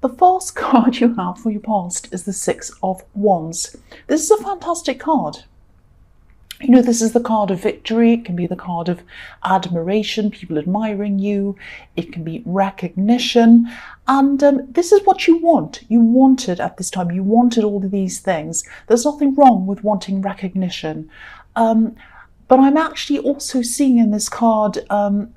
The first card you have for your past is the Six of Wands. This is a fantastic card. You know, this is the card of victory. It can be the card of admiration, people admiring you. It can be recognition. And this is what you want. You wanted at this time. You wanted all of these things. There's nothing wrong with wanting recognition. But I'm actually also seeing in this card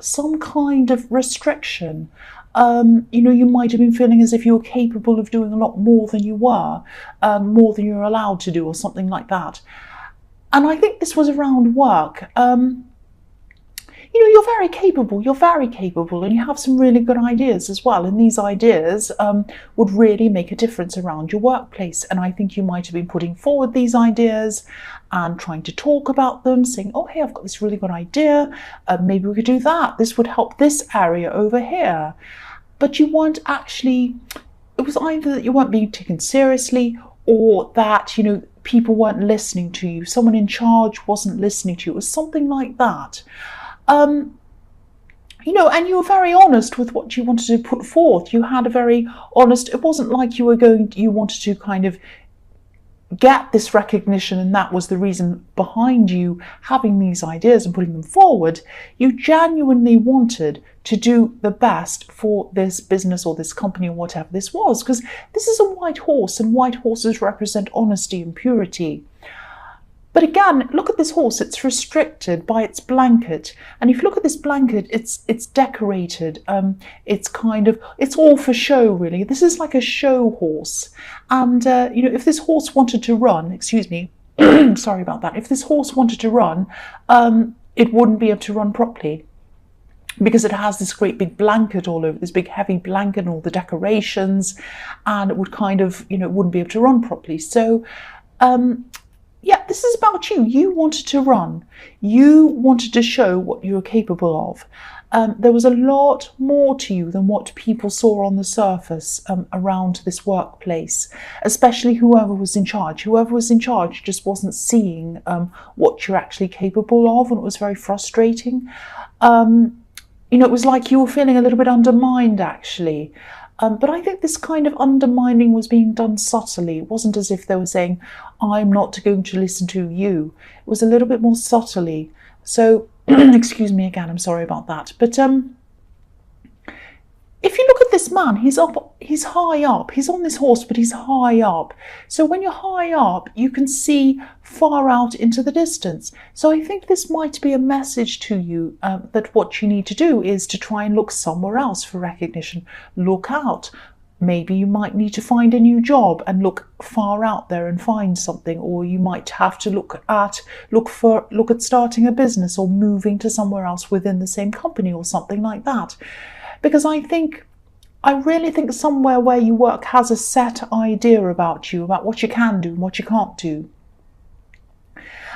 some kind of restriction. You know, you might have been feeling as if you were capable of doing a lot more than you were, more than you're allowed to do, or something like that. And I think this was around work. You know, you're very capable, and you have some really good ideas as well. And these ideas would really make a difference around your workplace. And I think you might have been putting forward these ideas and trying to talk about them, saying, oh, hey, I've got this really good idea. Maybe we could do that. This would help this area over here. But you weren't actually, it was either that you weren't being taken seriously, or that, you know, people weren't listening to you. Someone in charge wasn't listening to you. It was something like that. You know, and you were very honest with what you wanted to put forth. You had a very honest, it wasn't like you wanted to kind of get this recognition and that was the reason behind you having these ideas and putting them forward. You genuinely wanted to do the best for this business or this company or whatever this was, because this is a white horse, and white horses represent honesty and purity. But again, look at this horse. It's restricted by its blanket. And if you look at this blanket, it's decorated. It's all for show, really. This is like a show horse. And, you know, if this horse wanted to run, excuse me, sorry about that. If this horse wanted to run, it wouldn't be able to run properly, because it has this great big blanket all over, this big heavy blanket and all the decorations, and it would kind of, you know, it wouldn't be able to run properly. So, yeah, this is about you. You wanted to run. You wanted to show what you were capable of. There was a lot more to you than what people saw on the surface around this workplace, especially whoever was in charge. Whoever was in charge just wasn't seeing what you're actually capable of, and it was very frustrating. You know, it was like you were feeling a little bit undermined, actually. But I think this kind of undermining was being done subtly. It wasn't as if they were saying, I'm not going to listen to you. It was a little bit more subtly. So, excuse me again, I'm sorry about that. But if you look at this man, he's high up. He's on this horse, but he's high up. So when you're high up, you can see far out into the distance. So I think this might be a message to you that what you need to do is to try and look somewhere else for recognition. Look out. Maybe you might need to find a new job and look far out there and find something, or you might have to look at starting a business or moving to somewhere else within the same company or something like that. Because I really think somewhere where you work has a set idea about you, about what you can do and what you can't do.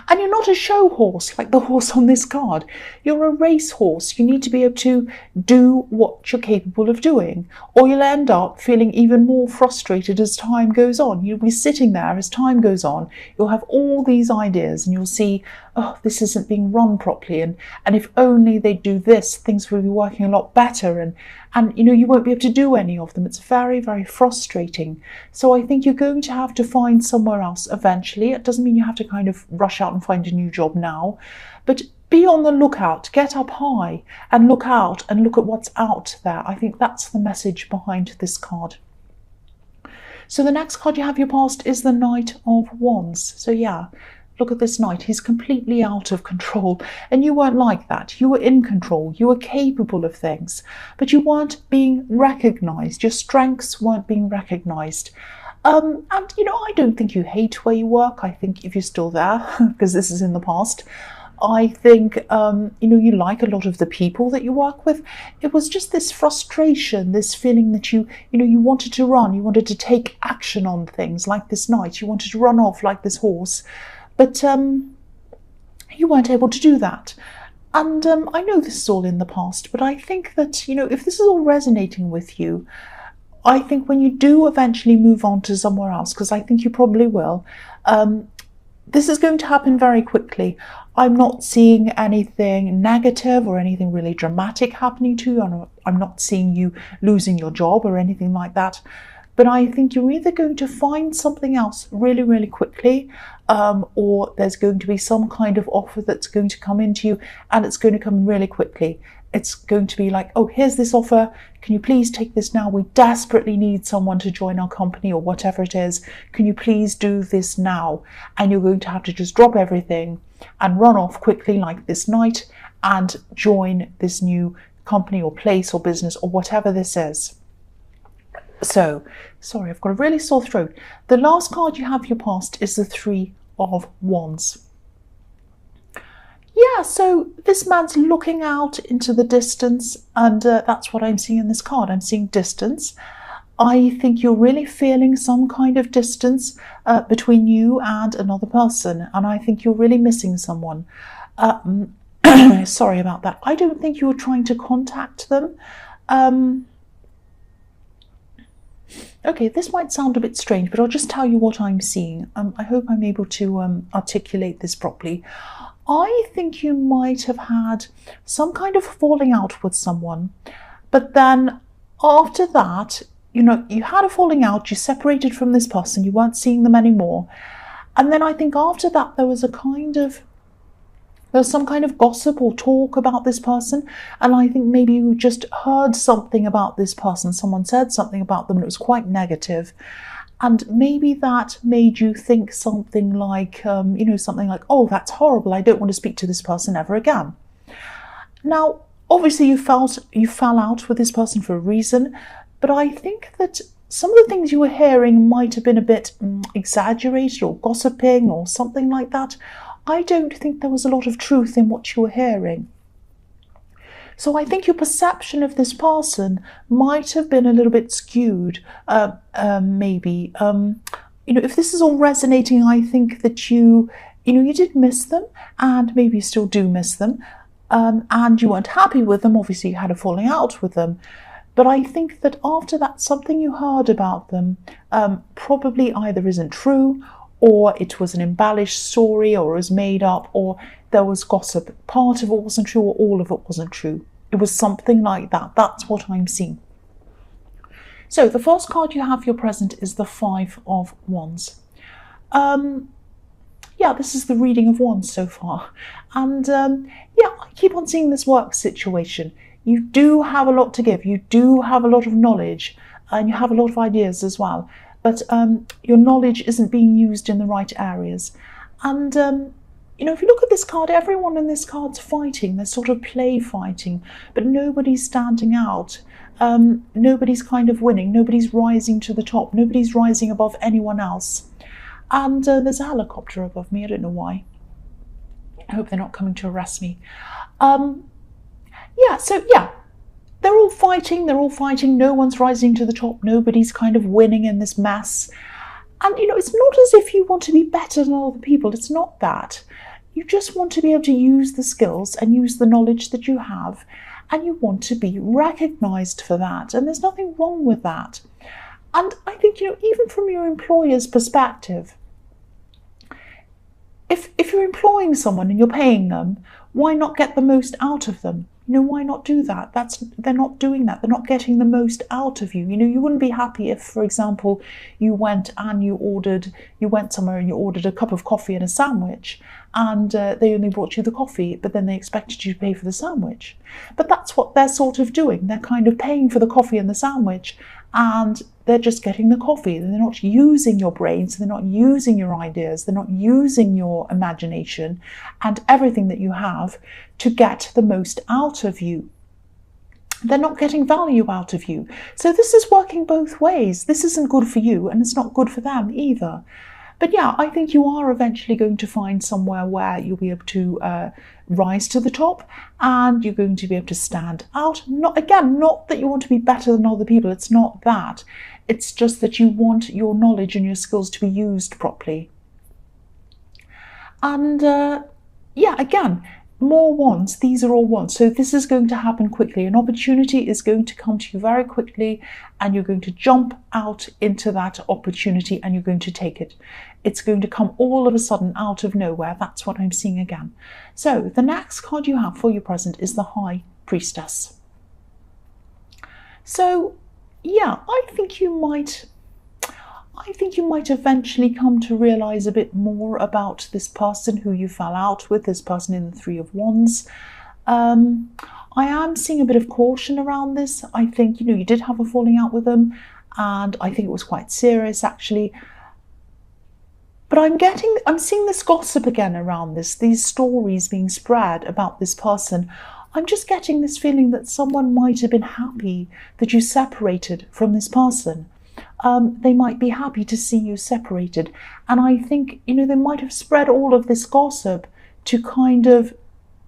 And you're not a show horse like the horse on this card. You're a race horse. You need to be able to do what you're capable of doing, or you'll end up feeling even more frustrated as time goes on. You'll be sitting there as time goes on. You'll have all these ideas and you'll see, oh, this isn't being run properly. And if only they do this, things will be working a lot better. And you know, you won't be able to do any of them. It's very, very frustrating. So I think you're going to have to find somewhere else eventually. It doesn't mean you have to kind of rush out and find a new job now, but be on the lookout, get up high and look out and look at what's out there. I think that's the message behind this card. So the next card you have your past is the Knight of Wands. So yeah, look at this knight. He's completely out of control. And you weren't like that. You were in control. You were capable of things. But you weren't being recognised. Your strengths weren't being recognised. And, you know, I don't think you hate where you work. I think if you're still there, because this is in the past, I think, you know, you like a lot of the people that you work with. It was just this frustration, this feeling that you know, you wanted to run. You wanted to take action on things like this knight. You wanted to run off like this horse. But you weren't able to do that. And I know this is all in the past, but I think that, you know, if this is all resonating with you, I think when you do eventually move on to somewhere else, because I think you probably will, this is going to happen very quickly. I'm not seeing anything negative or anything really dramatic happening to you. I'm not seeing you losing your job or anything like that. but I think you're either going to find something else really, really quickly, or there's going to be some kind of offer that's going to come into you, and it's going to come really quickly. It's going to be like, oh, here's this offer. Can you please take this now? We desperately need someone to join our company, or whatever it is. Can you please do this now? And you're going to have to just drop everything and run off quickly like this night and join this new company or place or business or whatever this is. So, sorry, I've got a really sore throat. The last card you have your past is the Three of Wands. Yeah, so this man's looking out into the distance, and that's what I'm seeing in this card. I'm seeing distance. I think you're really feeling some kind of distance between you and another person, and I think you're really missing someone. Sorry about that. I don't think you're trying to contact them. Okay, this might sound a bit strange, but I'll just tell you what I'm seeing. I hope I'm able to articulate this properly. I think you might have had some kind of falling out with someone, but then after that, you had a falling out, you separated from this person, you weren't seeing them anymore. And then I think after that, there was some kind of gossip or talk about this person. And I think maybe you just heard something about this person. Someone said something about them and it was quite negative. And maybe that made you think something like, something like, oh, that's horrible. I don't want to speak to this person ever again. Now, obviously you fell out with this person for a reason, but I think that some of the things you were hearing might have been a bit exaggerated or gossiping or something like that. I don't think there was a lot of truth in what you were hearing. So I think your perception of this person might have been a little bit skewed, maybe. If this is all resonating, I think that you did miss them, and maybe you still do miss them, and you weren't happy with them. Obviously, you had a falling out with them. But I think that after that, something you heard about them probably either isn't true, or it was an embellished story, or it was made up, or there was gossip. Part of it wasn't true, or all of it wasn't true. It was something like that. That's what I'm seeing. So the first card you have for your present is the Five of Wands. This is the reading of Wands so far. And I keep on seeing this work situation. You do have a lot to give. You do have a lot of knowledge, and you have a lot of ideas as well. But your knowledge isn't being used in the right areas. And, if you look at this card, everyone in this card's fighting. They're sort of play fighting, but nobody's standing out. Nobody's kind of winning. Nobody's rising to the top. Nobody's rising above anyone else. And there's a helicopter above me. I don't know why. I hope they're not coming to arrest me. They're all fighting, no one's rising to the top, nobody's kind of winning in this mess. And, it's not as if you want to be better than other people, it's not that. You just want to be able to use the skills and use the knowledge that you have, and you want to be recognised for that, and there's nothing wrong with that. And I think, even from your employer's perspective, if you're employing someone and you're paying them, why not get the most out of them? Why not do that? They're not doing that. They're not getting the most out of you. You wouldn't be happy if, for example, you went somewhere and you ordered a cup of coffee and a sandwich, and they only brought you the coffee, but then they expected you to pay for the sandwich. But that's what they're sort of doing. They're kind of paying for the coffee and the sandwich, and they're just getting the coffee. They're not using your brains. They're not using your ideas. They're not using your imagination and everything that you have to get the most out of you. They're not getting value out of you. So this is working both ways. This isn't good for you, and it's not good for them either. But I think you are eventually going to find somewhere where you'll be able to rise to the top, and you're going to be able to stand out. Not that you want to be better than other people. It's not that. It's just that you want your knowledge and your skills to be used properly. And more wands. These are all wands. So this is going to happen quickly. An opportunity is going to come to you very quickly, and you're going to jump out into that opportunity and you're going to take it. It's going to come all of a sudden out of nowhere. That's what I'm seeing again. So the next card you have for your present is the High Priestess. So I think you might I think you might eventually come to realize a bit more about this person who you fell out with, this person in the Three of Wands. I am seeing a bit of caution around this. I think, you did have a falling out with them, and I think it was quite serious, actually. But I'm seeing this gossip again around this, these stories being spread about this person. I'm just getting this feeling that someone might have been happy that you separated from this person. They might be happy to see you separated. And I think, they might have spread all of this gossip to kind of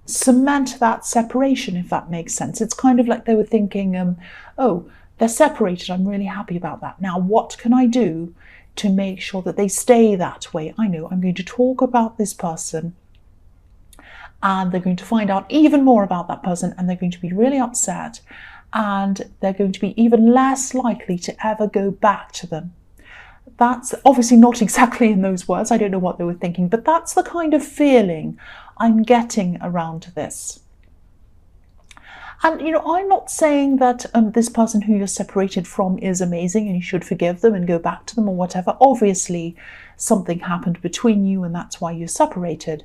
cement that separation, if that makes sense. It's kind of like they were thinking, oh, they're separated. I'm really happy about that. Now, what can I do to make sure that they stay that way? I know I'm going to talk about this person, and they're going to find out even more about that person, and they're going to be really upset, and they're going to be even less likely to ever go back to them. That's obviously not exactly in those words. I don't know what they were thinking, but that's the kind of feeling I'm getting around this. And, I'm not saying that this person who you're separated from is amazing and you should forgive them and go back to them or whatever. Obviously, something happened between you and that's why you're separated.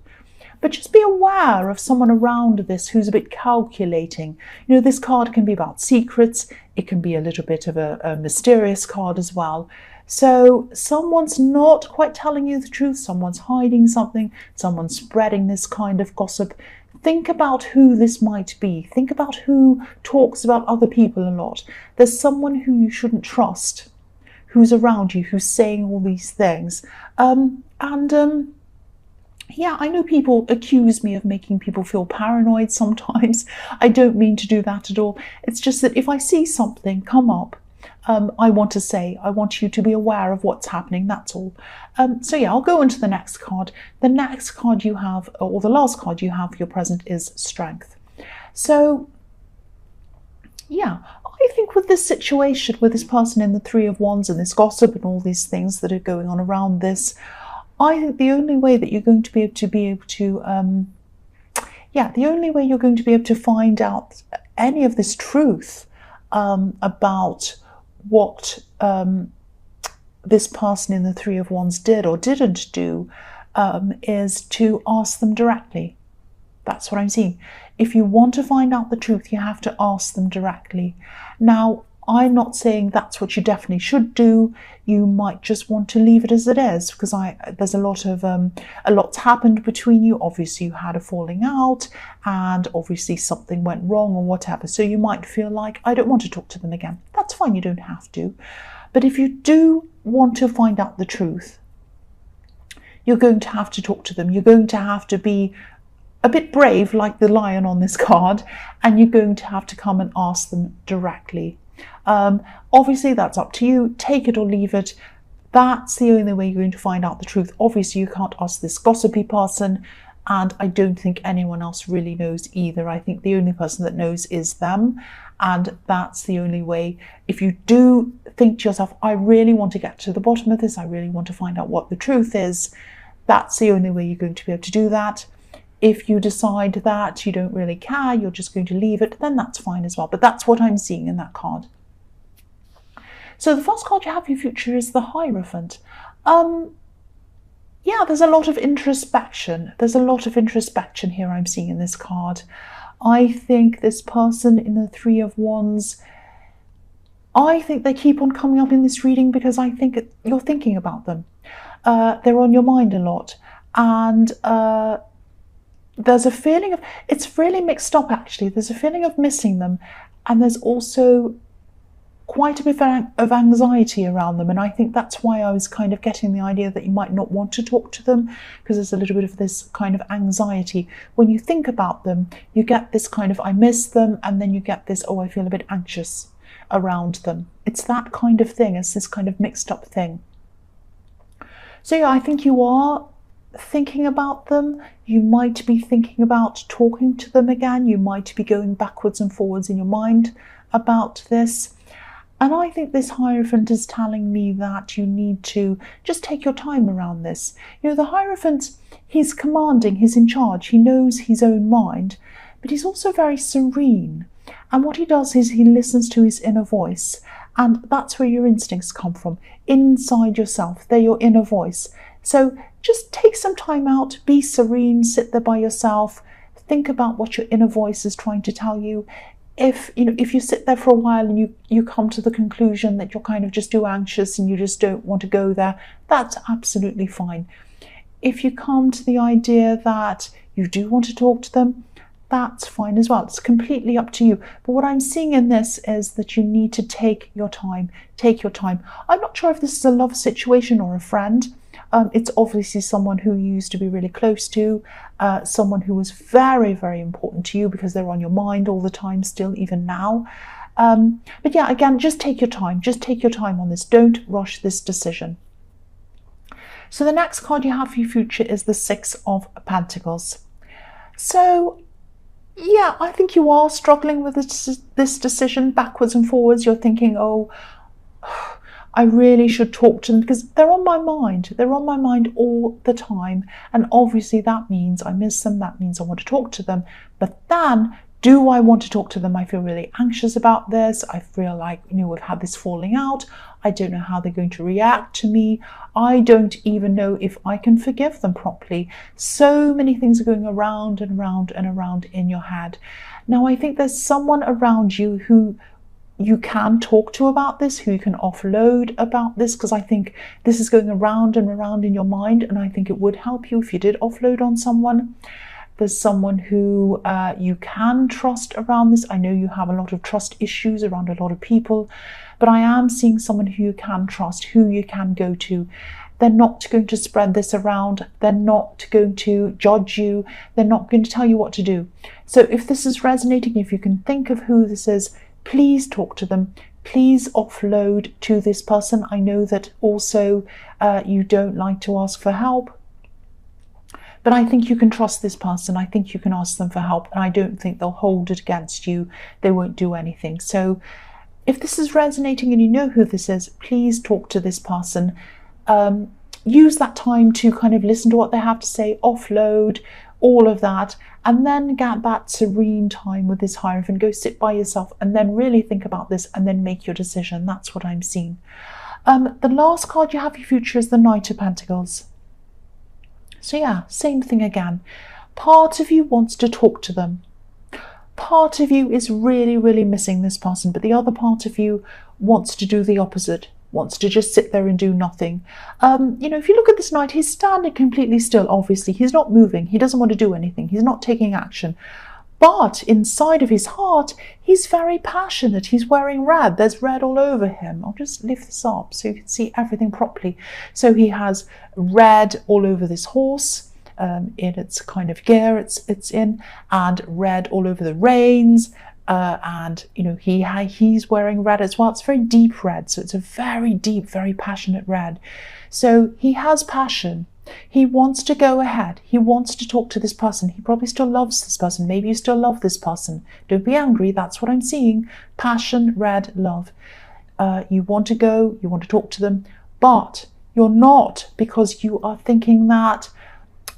But just be aware of someone around this who's a bit calculating. This card can be about secrets. It can be a little bit of a mysterious card as well. So someone's not quite telling you the truth. Someone's hiding something. Someone's spreading this kind of gossip. Think about who this might be. Think about who talks about other people a lot. There's someone who you shouldn't trust, who's around you, who's saying all these things. Yeah, I know people accuse me of making people feel paranoid sometimes. I don't mean to do that at all. It's just that if I see something come up, I want you to be aware of what's happening, that's all. So yeah, I'll go into the next card. The next card you have, or the last card you have for your present, is Strength. So yeah, I think with this situation, with this person in the Three of Wands and this gossip and all these things that are going on around this, I think the only way that you're going to be able to the only way you're going to be able to find out any of this truth about what this person in the Three of Wands did or didn't do is to ask them directly. That's what I'm seeing. If you want to find out the truth, you have to ask them directly. Now, I'm not saying that's what you definitely should do. You might just want to leave it as it is, because there's a lot's happened between you. Obviously, you had a falling out, and obviously something went wrong or whatever. So you might feel like, I don't want to talk to them again. That's fine. You don't have to. But if you do want to find out the truth, you're going to have to talk to them. You're going to have to be a bit brave, like the lion on this card, and you're going to have to come and ask them directly. Obviously, that's up to you. Take it or leave it. That's the only way you're going to find out the truth. Obviously, you can't ask this gossipy person, and I don't think anyone else really knows either. I think the only person that knows is them, and that's the only way. If you do think to yourself, I really want to get to the bottom of this, I really want to find out what the truth is, that's the only way you're going to be able to do that. If you decide that you don't really care, you're just going to leave it, then that's fine as well. But that's what I'm seeing in that card. So the first card you have for your future is the Hierophant. Yeah, there's a lot of introspection. There's a lot of introspection here I'm seeing in this card. I think this person in the Three of Wands, I think they keep on coming up in this reading because I think you're thinking about them. They're on your mind a lot. And there's a feeling of, it's really mixed up actually. There's a feeling of missing them, and there's also quite a bit of anxiety around them. And I think that's why I was kind of getting the idea that you might not want to talk to them, because there's a little bit of this kind of anxiety. When you think about them, you get this kind of, I miss them, and then you get this, oh, I feel a bit anxious around them. It's that kind of thing. It's this kind of mixed up thing. So yeah, I think you are thinking about them. You might be thinking about talking to them again. You might be going backwards and forwards in your mind about this. And I think this Hierophant is telling me that you need to just take your time around this. You know, the Hierophant, he's commanding, he's in charge, he knows his own mind, but he's also very serene. And what he does is he listens to his inner voice, And that's where your instincts come from, inside yourself. They're your inner voice. So just take some time out, be serene, sit there by yourself, think about what your inner voice is trying to tell you. If you sit there for a while and you come to the conclusion that you're kind of just too anxious and you just don't want to go there, that's absolutely fine. If you come to the idea that you do want to talk to them, that's fine as well. It's completely up to you. But what I'm seeing in this is that you need to take your time. Take your time. I'm not sure if this is a love situation or a friend. It's obviously someone who you used to be really close to, someone who was very, very important to you because they're on your mind all the time still, even now. But yeah, again, just take your time. Just take your time on this. Don't rush this decision. So the next card you have for your future is the Six of Pentacles. So yeah, I think you are struggling with this decision backwards and forwards. You're thinking, oh, I really should talk to them because they're on my mind. They're on my mind all the time. And obviously that means I miss them. That means I want to talk to them. But then, do I want to talk to them? I feel really anxious about this. I feel like, we've had this falling out. I don't know how they're going to react to me. I don't even know if I can forgive them properly. So many things are going around and around and around in your head. Now, I think there's someone around you who you can talk to about this, who you can offload about this, because I think this is going around and around in your mind, and I think it would help you if you did offload on someone. There's someone who you can trust around this. I know you have a lot of trust issues around a lot of people, but I am seeing someone who you can trust, who you can go to. They're not going to spread this around. They're not going to judge you. They're not going to tell you what to do. So if this is resonating, if you can think of who this is, please talk to them. Please offload to this person. I know that also you don't like to ask for help, but I think you can trust this person. I think you can ask them for help, and I don't think they'll hold it against you. They won't do anything. So if this is resonating and you know who this is, please talk to this person. Use that time to kind of listen to what they have to say, offload, all of that, and then get that serene time with this Hierophant. Go sit by yourself and then really think about this and then make your decision. That's what I'm seeing. The last card you have for your future is the Knight of Pentacles. So yeah, same thing again. Part of you wants to talk to them. Part of you is really, really missing this person, but the other part of you wants to do the opposite, wants to just sit there and do nothing. If you look at this Knight, he's standing completely still, obviously. He's not moving. He doesn't want to do anything. He's not taking action. But inside of his heart, he's very passionate. He's wearing red. There's red all over him. I'll just lift this up so you can see everything properly. So he has red all over this horse, in its kind of gear it's in, and red all over the reins. And he's wearing red as well. It's very deep red, so it's a very deep, very passionate red. So he has passion. He wants to go ahead. He wants to talk to this person. He probably still loves this person. Maybe you still love this person. Don't be angry. That's what I'm seeing. Passion, red, love. You want to go. You want to talk to them. But you're not, because you are thinking that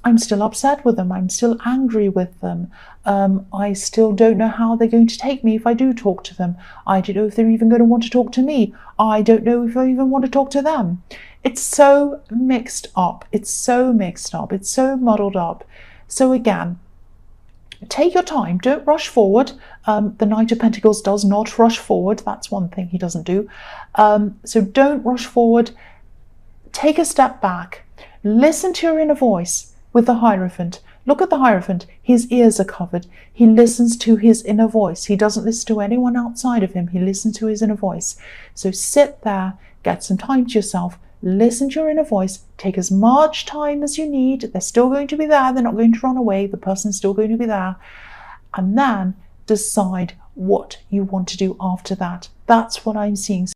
I'm still upset with them. I'm still angry with them. I still don't know how they're going to take me if I do talk to them. I don't know if they're even going to want to talk to me. I don't know if I even want to talk to them. It's so mixed up. It's so mixed up. It's so muddled up. So again, take your time. Don't rush forward. The Knight of Pentacles does not rush forward. That's one thing he doesn't do. So don't rush forward. Take a step back. Listen to your inner voice with the Hierophant. Look at the Hierophant. His ears are covered. He listens to his inner voice. He doesn't listen to anyone outside of him. He listens to his inner voice. So sit there, get some time to yourself, listen to your inner voice, take as much time as you need. They're still going to be there. They're not going to run away. The person's still going to be there. And then decide what you want to do after that. That's what I'm seeing.